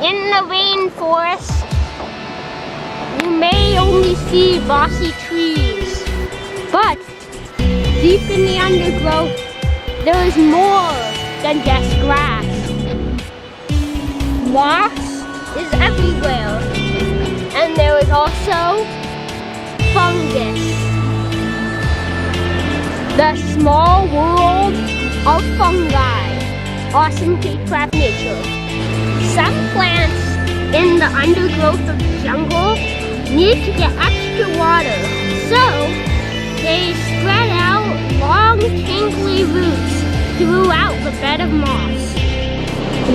In the rainforest, you may only see mossy trees, but deep in the undergrowth, there is more than just grass. Moss is everywhere, and there is also fungus. The small world of fungi. Awesome craft nature. Some plants in the undergrowth of the jungle need to get extra water, so they spread out long, tangly roots throughout the bed of moss.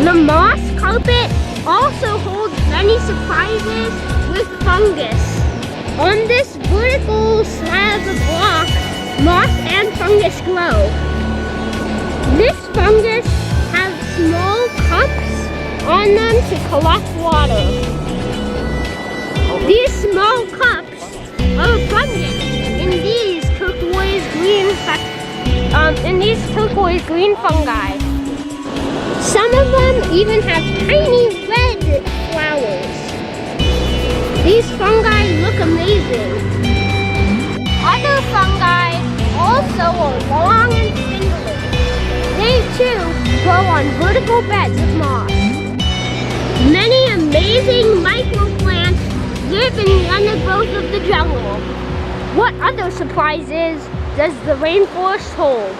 The moss carpet also holds many surprises with fungus. On this vertical slab of rock, moss and fungus grow. This fungus has small cups on them to collect water. These small cups are fungus in these turquoise green fungi. Some of them even have tiny red flowers. These fungi look amazing. Other fungi also are long and spindly. They too grow on vertical beds of moss. Many amazing microplants live in the undergrowth of the jungle. What other surprises does the rainforest hold?